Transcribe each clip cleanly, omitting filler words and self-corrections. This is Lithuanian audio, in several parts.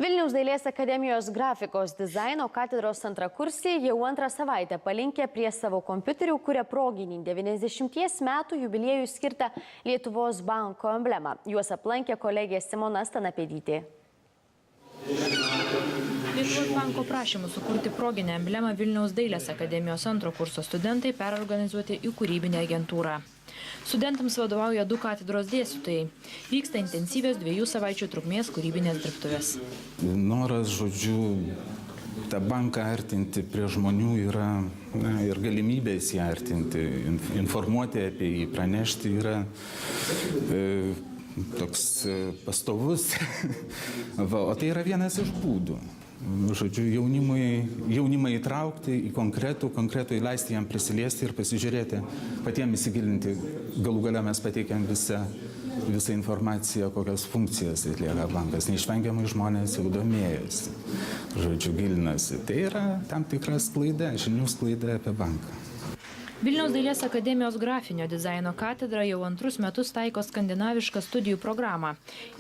Vilniaus dailės akademijos grafikos dizaino katedros antrakursiai jau antrą savaitę palinkę prie savo kompiuterių, kuria proginį 90 metų jubiliejų skirtą Lietuvos banko emblemą. Juos aplankė kolegė Simona Stanapėdytė. Lietuvos banko prašymų sukurti proginę emblemą Vilniaus dailės akademijos antro kurso studentai perorganizuoti į kūrybinę agentūrą. Studentams vadovauja 2 katedros dėstytojai. Vyksta intensyvios 2 savaičių trukmės kūrybinės dirbtuvės. Noras, žodžiu, tą banką artinti prie žmonių yra ir galimybės ją artinti, informuoti apie jį, pranešti yra toks pastovus. O tai yra vienas iš būdų. Žodžiu, jaunimą įtraukti į konkretų įleisti jam prisiliesti ir pasižiūrėti, patiems įsigilinti. Galų gale mes pateikiam visą informaciją, kokias funkcijas atlieka bankas. Neišvengiamai žmonės jau domėjosi, žodžiu, gilinasi. Tai yra tam tikra sklaida, žinių sklaida apie banką. Vilniaus dailės akademijos grafinio dizaino katedra jau antrus metus taiko skandinavišką studijų programą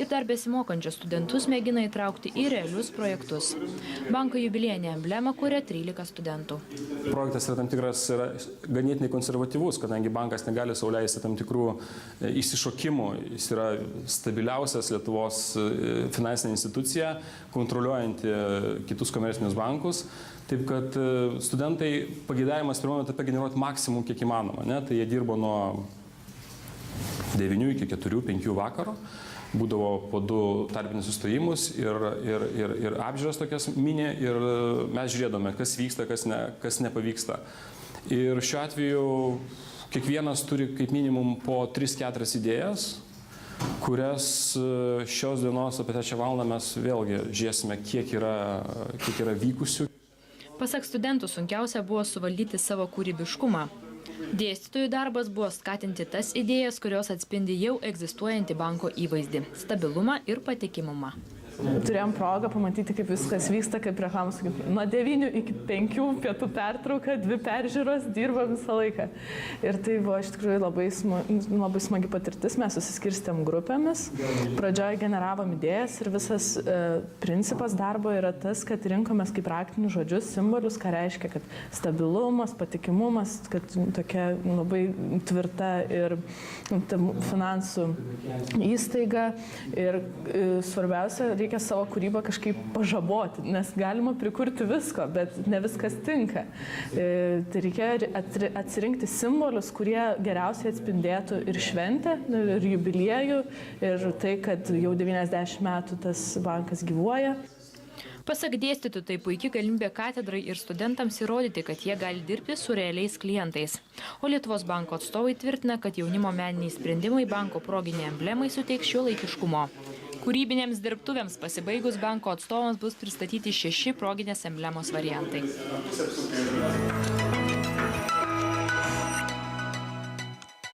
ir dar besimokančius studentus mėgina įtraukti į realius projektus. Banko jubiliejinę emblemą kuria 13 studentų. Projektas yra tam tikras ganėtinai konservatyvus, kadangi bankas negali sau leisti tam tikrų išsišokimų. Jis yra stabiliausias Lietuvos finansinė institucija, kontroliuojanti kitus komercinius bankus. Taip kad studentai pageidavimas pirmame etape generuoti maksimum kiek įmanoma. Tai jie dirbo nuo 9 iki 4-5 vakaro. Būdavo po 2 tarpinius sustojimus ir apžiūros tokias mini ir mes žiūrėdome, kas vyksta, kas nepavyksta. Ir šiuo atveju kiekvienas turi kaip minimum po 3-4 idėjas, kurias šios dienos apie 3 valandą mes vėlgi žiūrėsime, kiek yra vykusių. Pasak studentų, sunkiausia buvo suvaldyti savo kūrybiškumą. Dėstytojų darbas buvo skatinti tas idėjas, kurios atspindi jau egzistuojantį banko įvaizdį – stabilumą ir patikimumą. Turėjom progą pamatyti, kaip viskas vyksta, kaip reklamos, nuo 9 iki 5 pietų pertrauka, 2 peržiūros, dirba visą laiką. Ir tai buvo iš tikrųjų labai smagi patirtis, mes susiskirstėm grupėmis, pradžioje generavom idėjas ir visas principas darbo yra tas, kad rinkomės kaip raktinius žodžius, simbolius, ką reiškia, kad stabilumas, patikimumas, kad tokia labai tvirta ir finansų įstaiga ir svarbiausia, reikia savo kūrybą kažkaip pažaboti, nes galima prikurti visko, bet ne viskas tinka. Tai reikia atsirinkti simbolius, kurie geriausiai atspindėtų ir šventę, ir jubiliejų, ir tai, kad jau 90 metų tas bankas gyvuoja. Pasak dėstytojų, tai puikia galimybė katedrai ir studentams įrodyti, kad jie gali dirbti su realiais klientais. O Lietuvos banko atstovai tvirtina, kad jaunimo meniniai sprendimai banko proginiai emblemai suteiks šiuolaikiškumo. Kūrybinėms dirbtuvėms pasibaigus banko atstovams bus pristatyti 6 proginės emblemos variantai.